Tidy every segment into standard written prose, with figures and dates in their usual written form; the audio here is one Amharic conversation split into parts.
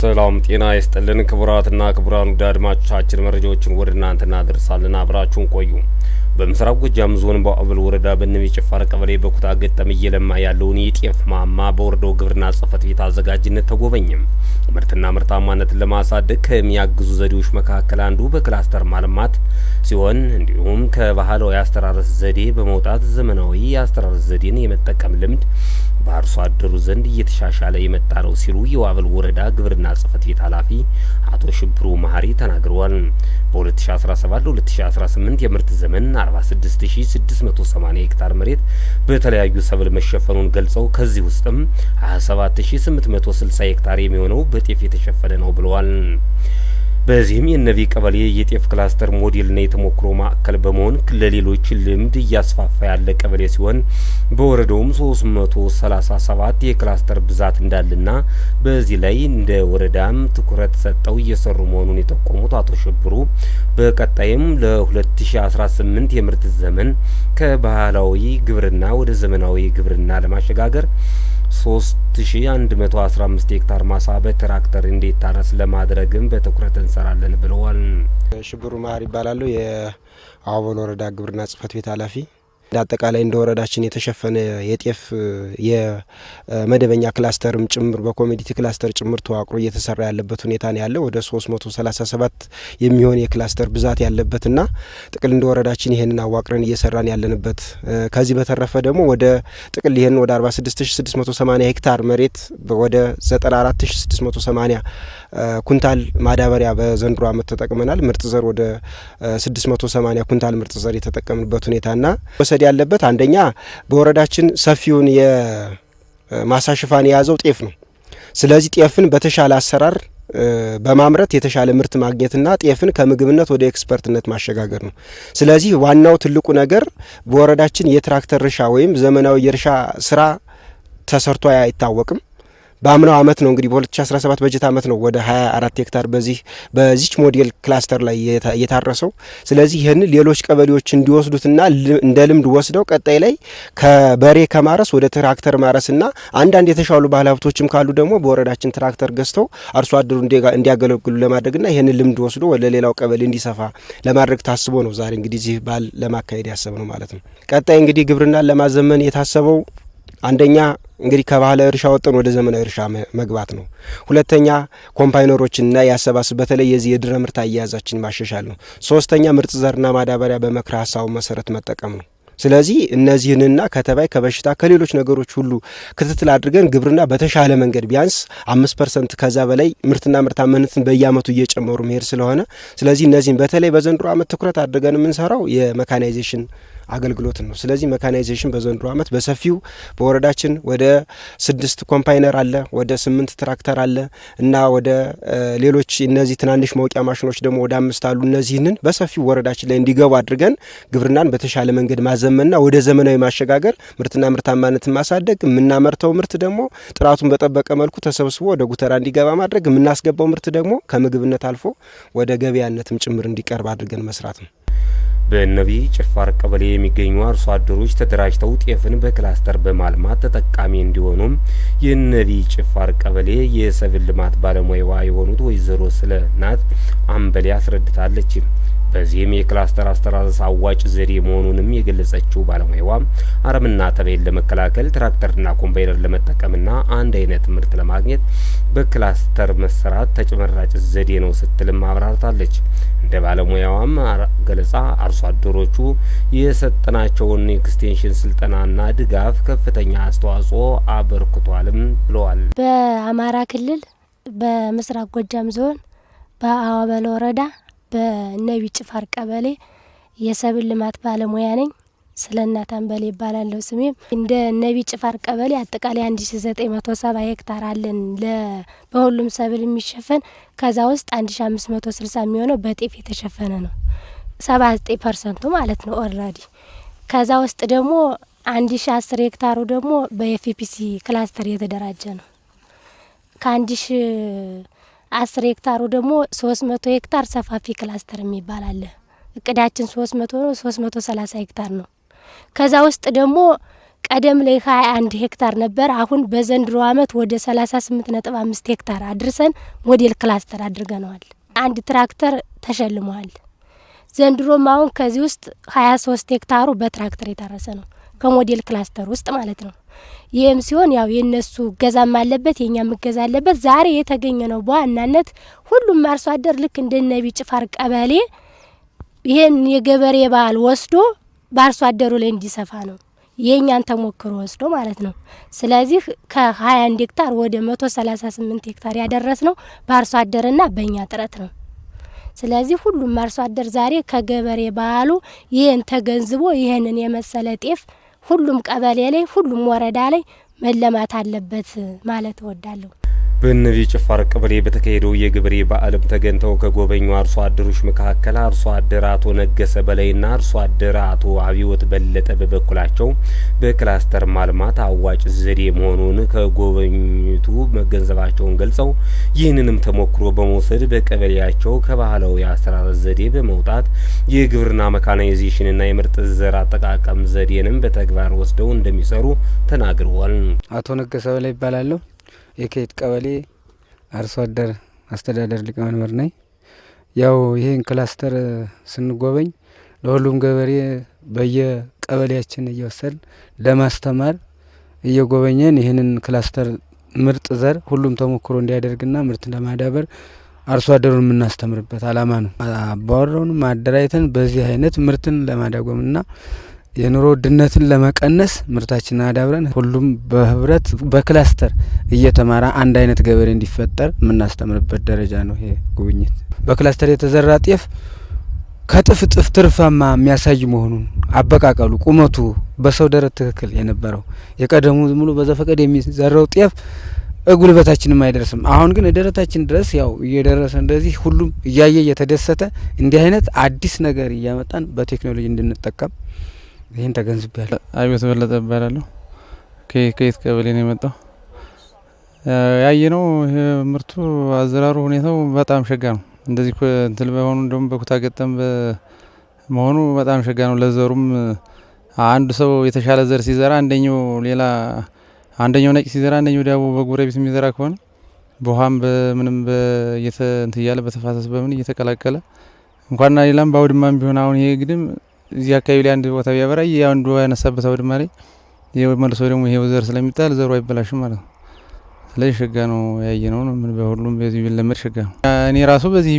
ሰላም ጤና ይስጥልን ክቡራትና ክቡራን አድማጮቻችን መረጃዎችን ወደ እናንተ እናደርሳለን። አብራችሁን ቆዩ። በምስራቅ ጎጃም ዞን በአበል ወረዳ በነቢ ጭፋር ቀበሌ በኩታ ገጠም እየለማ ያለውን የጤፍ ማማ በወረዳው ግብርና ጽሕፈት ቤት አዘጋጅነት ተጎበኘ። ምርትና ምርታማነትን ለማሳደግ ከሚያግዙ ዘዴዎች መካከል አንዱ በክላስተር ማልማት ሲሆን እንዲሁም ከባህላዊ አስተራረስ ዘዴ በመውጣት ዘመናዊ የአስተራረስ ዘዴን የመጠቀም ልምድ በአርሶ አደሩ ዘንድ እየተሻሻለ የመጣ ነው ሲሉ የአበል ወረዳ ግብርና ጽሕፈት ቤት ኃላፊ አቶ ሽብሩ መሀሪ ተናግረዋል። በ2017-2018 የምርት ዘመን 46680 ሄክታር መሬት በተለያዩ ሰብል መሸፈኑን ገልጸው ከዚህ ውስጥም 27860 ሄክታር የሚሆነው በጤፍ የተሸፈነ ነው ብለዋል። በዚህም የነቢ ቀበሌ የጤፍ ክላስተር ሞዴልና የተሞክሮ ማዕከል በመሆን ለሌሎች ልምድ እያስፋፋ ያለ ቀበሌ ሲሆን በወረዳውም 337 የክላስተር ብዛት እንዳለና በዚህ ላይ እንደ ወረዳም ትኩረት ሰጠው እየሰሩ መሆኑን የጠቆሙት አቶ ሽብሩ በቀጣይም ለ2018 የምርት ዘመን ከባህላዊ ግብርና ወደ ዘመናዊ ግብርና ለማሸጋገር 3115 ሄክታር ማሳ በትራክተር እንዲታረስ ለማድረግም በትኩረት እንሰራለን ብለዋል። ሽብሩ መሀሪ ይባላል። የአበል ወረዳ ግብርና ጽሕፈት ቤት ኃላፊ። አጠቃላይ እንደ ወረዳችን የተሸፈነ የጤፍ የመደበኛ ክላስተርም ጭምር በኮሚዲቲ ክላስተር ጭምር ተዋቅሮ እየተሰራ ያለበት ሁኔታ ነው ያለው። ወደ 337 የሚሆን የክላስተር ብዛት ያለበትና ጥቅል እንደ ወረዳችን ይሄንን አዋቅረን እየሰራን ያለንበት። ከዚህ በተረፈ ደግሞ ወደ ጥቅል ይሄን ወደ 46680 ሄክታር መሬት ወደ 94680 ኩንታል ማዳበሪያ በዘንድሮ ዓመት ተጠቅመናል። ምርጥ ዘር ወደ 680 ኩንታል ምርጥ ዘር የተጠቀምንበት ሁኔታና ወሰድ ያለበት አንደኛ በወረዳችን ሰፊውን የማሳ ሽፋን የያዘው ጤፍ ነው። ስለዚህ ጤፍን በተሻለ አሰራር በማምረት የተሻለ ምርት ማግኘትና ጤፍን ከምግብነት ወደ ኤክስፐርትነት ማሸጋገር ነው። ስለዚህ ዋናው ትልቁ ነገር በወረዳችን የትራክተር እርሻ ወይም ዘመናዊ የእርሻ ስራ ተሰርቶ አይታወቅም። በአምናው አመት ነው እንግዲህ በ2017 በጀት አመት ነው ወደ 24 ሄክታር በዚች ሞዴል ክላስተር ላይ የታረሰው። ስለዚህ ይህን ሌሎች ቀበሌዎች እንዲወስዱትና እንደ ልምድ ወስደው ቀጣይ ላይ ከበሬ ከማረስ ወደ ትራክተር ማረስና አንዳንድ የተሻሉ ባለሀብቶችም ካሉ ደግሞ በወረዳችን ትራክተር ገዝተው አርሶ አደሩ እንዲያገለግሉ ለማድረግና ይህን ልምድ ወስዶ ወደ ሌላው ቀበሌ እንዲሰፋ ለማድረግ ታስቦ ነው ዛሬ እንግዲህ እዚህ በዓል ለማካሄድ ያሰብነው ማለት ነው። ቀጣይ እንግዲህ ግብርናን ለማዘመን የታሰበው አንደኛ እንግዲህ ከባህላዊ እርሻ ወጥተን ወደ ዘመናዊ እርሻ መግባት ነው። ሁለተኛ ኮምባይነሮችንና ያሰባስብ በተለይ የዚህ የድረ ምርት አያያዛችን ማሻሻል ነው። ሶስተኛ ምርጥ ዘርና ማዳበሪያ በመክረ ሀሳቡ መሰረት መጠቀም ነው። ስለዚህ እነዚህንና ከተባይ ከበሽታ ከሌሎች ነገሮች ሁሉ ክትትል አድርገን ግብርና በተሻለ መንገድ ቢያንስ 5% ከዛ በላይ ምርትና ምርታማነትን በየአመቱ እየጨመሩ መሄድ ስለሆነ ስለዚህ እነዚህን በተለይ በዘንድሮ አመት ትኩረት አድርገን የምንሰራው የሜካናይዜሽን አገልግሎትን ነው። ስለዚህ ሜካናይዜሽን በዘንድሮ አመት በሰፊው በወረዳችን ወደ 6 ኮምፓይነር አለ፣ ወደ 8 ትራክተር አለ እና ወደ ሌሎች እነዚህ ትናንሽ መውቂያ ማሽኖች ደግሞ ወደ 5 አሉ። እነዚህንን በሰፊው ወረዳችን ላይ እንዲገቡ አድርገን ግብርናን በተሻለ መንገድ ማዘመንና ወደ ዘመናዊ ማሸጋገር ምርትና ምርታማነትን ማሳደግ፣ የምናመርተው ምርት ደግሞ ጥራቱን በጠበቀ መልኩ ተሰብስቦ ወደ ጉተራ እንዲገባ ማድረግ፣ የምናስገባው ምርት ደግሞ ከምግብነት አልፎ ወደ ገበያነትም ጭምር እንዲቀርብ አድርገን መስራት ነው። በነቢ ጭፋር ቀበሌ የሚገኙ አርሶ አደሮች ተደራጅተው ጤፍን በክላስተር በማልማት ተጠቃሚ እንዲሆኑም የነቢ ጭፋር ቀበሌ የሰብል ልማት ባለሙያዋ የሆኑት ወይዘሮ ስለናት አምበሌ አስረድታለች። በዚህም የክላስተር አስተራረስ አዋጭ ዘዴ መሆኑንም የገለጸችው ባለሙያዋ አረምና ተባይን ለመከላከል ትራክተርና ኮምባይነር ለመጠቀምና አንድ አይነት ምርት ለማግኘት በክላስተር መሰራት ተጨማራጭ ዘዴ ነው ስትልም አብራርታለች። እንደ ባለሙያዋም ገለጻ አርሶ አደሮቹ የሰጠናቸውን ኤክስቴንሽን ስልጠናና ድጋፍ ከፍተኛ አስተዋጽኦ አበርክቷልም ብለዋል። በአማራ ክልል በምስራቅ ጎጃም ዞን በአበል ወረዳ በነቢ ጭፋር ቀበሌ የሰብል ልማት ባለሙያ ነኝ። ስለናት አምበሌ ይባላለሁ ስሜም። እንደ ነቢ ጭፋር ቀበሌ አጠቃላይ 1970 ሄክታር አለን በሁሉም ሰብል የሚሸፈን። ከዛ ውስጥ 1560 የሚሆነው በጤፍ የተሸፈነ ነው፣ 79% ማለት ነው ኦልሬዲ። ከዛ ውስጥ ደግሞ 1010 ሄክታሩ ደግሞ በኤፍፒሲ ክላስተር የተደራጀ ነው። ከ1010 ሄክታሩ ደግሞ 300 ሄክታር ሰፋፊ ክላስተር የሚባል አለ። እቅዳችን 300 ነው፣ 330 ሄክታር ነው። ከዛ ውስጥ ደግሞ ቀደም ላይ 21 ሄክታር ነበር። አሁን በዘንድሮ አመት ወደ 38.5 ሄክታር አድርሰን ሞዴል ክላስተር አድርገነዋል። አንድ ትራክተር ተሸልሟል። ዘንድሮም አሁን ከዚህ ውስጥ 23 ሄክታሩ በትራክተር የታረሰ ነው ከሞዴል ክላስተር ውስጥ ማለት ነው። ይህም ሲሆን ያው የነሱ ገዛም አለበት የኛም ገዛ አለበት። ዛሬ የተገኘ ነው በዋናነት ሁሉም አርሶ አደር ልክ እንደ ነቢ ጭፋር ቀበሌ ይሄን የገበሬ በዓል ወስዶ በአርሶ አደሩ ላይ እንዲሰፋ ነው የኛን ተሞክሮ ወስዶ ማለት ነው። ስለዚህ ከ21 ሄክታር ወደ 138 ሄክታር ያደረስ ነው በአርሶ አደርና በእኛ ጥረት ነው። ስለዚህ ሁሉም አርሶ አደር ዛሬ ከገበሬ በዓሉ ይሄን ተገንዝቦ ይሄንን የመሰለ ጤፍ ሁሉም ቀበሌ ላይ ሁሉም ወረዳ ላይ መለማት አለበት ማለት እወዳለሁ። በነቢ ጭፋር ቀበሌ በተካሄደው የገበሬ በዓልም ተገኝተው ከጎበኙ አርሶ አደሮች መካከል አርሶ አደር አቶ ነገሰ በላይና አርሶ አደር አቶ አብዮት በለጠ በበኩላቸው በክላስተር ማልማት አዋጭ ዘዴ መሆኑን ከጎበኙቱ መገንዘባቸውን ገልጸው ይህንንም ተሞክሮ በመውሰድ በቀበሌያቸው ከባህላዊ አስተራረስ ዘዴ በመውጣት የግብርና መካናይዜሽንና የምርጥ ዘር አጠቃቀም ዘዴንም በተግባር ወስደው እንደሚሰሩ ተናግረዋል። አቶ ነገሰ በላይ ይባላል። የከይት ቀበሌ አርሶ አደር አስተዳደር ሊቀመንበር ነኝ። ያው ይሄን ክላስተር ስንጎበኝ ለሁሉም ገበሬ በየቀበሌያችን እየወሰድን ለማስተማር እየጎበኘን ይህንን ክላስተር ምርጥ ዘር ሁሉም ተሞክሮ እንዲያደርግና ምርት ለማዳበር አርሶ አደሩን የምናስተምርበት አላማ ነው። አባወራውን ማደራጀትን በዚህ አይነት ምርትን ለማዳጎምና የኑሮ ውድነትን ለመቀነስ ምርታችንን አዳብረን ሁሉም በህብረት በክላስተር እየተማራ አንድ አይነት ገበሬ እንዲፈጠር የምናስተምርበት ደረጃ ነው ይሄ ጉብኝት። በክላስተር የተዘራ ጤፍ ከጥፍ ጥፍ ትርፋማ የሚያሳይ መሆኑን አበቃቀሉ፣ ቁመቱ በሰው ደረት ትክክል የነበረው የቀደሙ ሙሉ በዘፈቀድ የሚዘራው ጤፍ ጉልበታችንም አይደርስም። አሁን ግን ደረታችን ድረስ ያው እየደረሰ እንደዚህ ሁሉም እያየ እየተደሰተ እንዲህ አይነት አዲስ ነገር እያመጣን በቴክኖሎጂ እንድንጠቀም ይህን ተገንዝቤያለሁ። አብዮት በለጠ እባላለሁ። ከየት ቀበሌ ነው የመጣው። ያየነው ምርቱ አዘራሩ ሁኔታው በጣም ሸጋ ነው። እንደዚህ እንትን በሆኑ እንደውም በኩታ ገጠም መሆኑ በጣም ሸጋ ነው። ለዘሩም አንዱ ሰው የተሻለ ዘር ሲዘራ አንደኛው ነጭ ሲዘራ አንደኛው ዳቦ በጎረቤት የሚዘራ ከሆነ በውሃም በምንም እንትን እያለ በተፋሰስ በምን እየተቀላቀለ እንኳንና ሌላም በአውድማም ቢሆን አሁን ይሄ ግድም እዚህ አካባቢ ላይ አንድ ቦታ ቢያበራ አንዱ ያነሳበት አውድማ ላይ መልሶ ደግሞ ይሄው ዘር ስለሚጣል ዘሩ አይበላሽም ማለት ነው። ስለዚህ ሸጋ ነው ያየነው ነው። ምን በሁሉም በዚህ ቢለመድ ሸጋ ነው። እኔ ራሱ በዚህ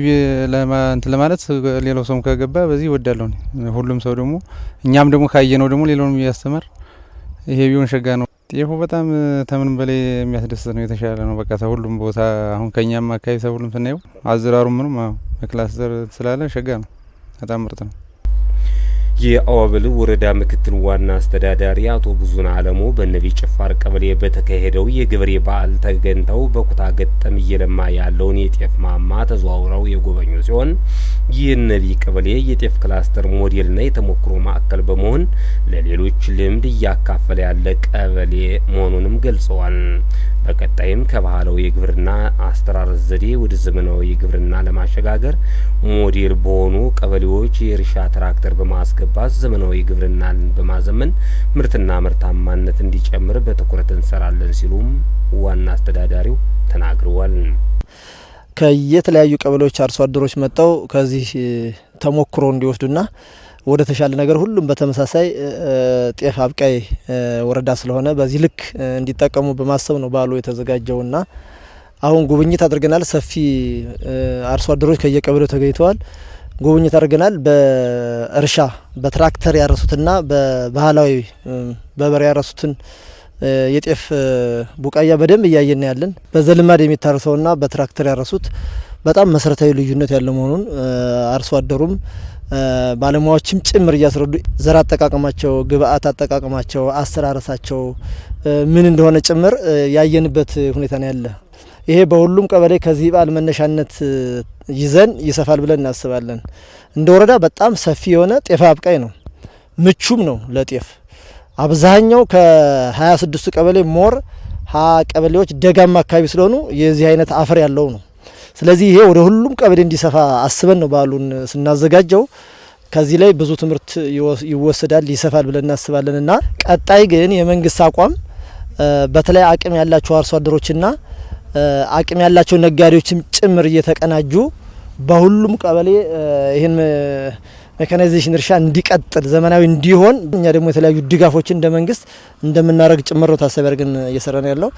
እንትን ለማለት ሌላው ሰውም ከገባ በዚህ እወዳለሁ። ሁሉም ሰው ደግሞ እኛም ደግሞ ካየነው ደግሞ ሌላውንም ያስተማር ይሄ ቢሆን ሸጋ ነው። ጤፉ በጣም ተምንም በላይ የሚያስደስት ነው። የተሻለ ነው። በቃ ሁሉም ቦታ አሁን ከኛም አካባቢ ሁሉም ስናየው አዘራሩ ምንም በክላስተር ስላለ ሸጋ ነው። በጣም ምርጥ ነው። የአዋበል ወረዳ ምክትል ዋና አስተዳዳሪ አቶ ብዙን አለሙ በነቢ ጭፋር ቀበሌ በተካሄደው የገበሬ በዓል ተገኝተው በኩታ ገጠም እየለማ ያለውን የጤፍ ማማ ተዘዋውረው የጎበኙ ሲሆን የነቢ ቀበሌ የጤፍ ክላስተር ሞዴልና የተሞክሮ ማዕከል በመሆን ለሌሎች ልምድ እያካፈለ ያለ ቀበሌ መሆኑንም ገልጸዋል። በቀጣይም ከባህላዊ የግብርና አስተራረስ ዘዴ ወደ ዘመናዊ ግብርና ለማሸጋገር ሞዴል በሆኑ ቀበሌዎች የእርሻ ትራክተር በማስገባት ዘመናዊ ግብርናን በማዘመን ምርትና ምርታማነት እንዲጨምር በትኩረት እንሰራለን ሲሉም ዋና አስተዳዳሪው ተናግረዋል። ከየተለያዩ ቀበሌዎች አርሶ አደሮች መጥተው ከዚህ ተሞክሮ እንዲወስዱና ወደ ተሻለ ነገር ሁሉም በተመሳሳይ ጤፍ አብቃይ ወረዳ ስለሆነ በዚህ ልክ እንዲጠቀሙ በማሰብ ነው በዓሉ የተዘጋጀውና አሁን ጉብኝት አድርገናል። ሰፊ አርሶ አደሮች ከየቀበሌው ተገኝተዋል። ጉብኝት አድርገናል። በእርሻ በትራክተር ያረሱትና በባህላዊ በበሬ ያረሱትን የጤፍ ቡቃያ በደንብ እያየን ያለን በዘልማድ የሚታረሰውና በትራክተር ያረሱት በጣም መሰረታዊ ልዩነት ያለው መሆኑን አርሶ አደሩም ባለሙያዎችም ጭምር እያስረዱ ዘር አጠቃቀማቸው፣ ግብአት አጠቃቀማቸው፣ አስተራረሳቸው ምን እንደሆነ ጭምር ያየንበት ሁኔታ ነው ያለ። ይሄ በሁሉም ቀበሌ ከዚህ በዓል መነሻነት ይዘን ይሰፋል ብለን እናስባለን። እንደ ወረዳ በጣም ሰፊ የሆነ ጤፍ አብቃይ ነው፣ ምቹም ነው ለጤፍ። አብዛኛው ከ26 ቀበሌ ሞር 20 ቀበሌዎች ደጋማ አካባቢ ስለሆኑ የዚህ አይነት አፈር ያለው ነው። ስለዚህ ይሄ ወደ ሁሉም ቀበሌ እንዲሰፋ አስበን ነው በዓሉን ስናዘጋጀው። ከዚህ ላይ ብዙ ትምህርት ይወሰዳል ይሰፋል ብለን እናስባለንና ቀጣይ ግን የመንግስት አቋም በተለይ አቅም ያላቸው አርሶ አደሮችና አቅም ያላቸው ነጋዴዎችም ጭምር እየተቀናጁ በሁሉም ቀበሌ ይሄን ሜካናይዜሽን እርሻ እንዲቀጥል ዘመናዊ እንዲሆን እኛ ደግሞ የተለያዩ ድጋፎችን እንደ መንግስት እንደምናደርግ ጭምር ታሳቢ አድርገን እየሰራን ያለው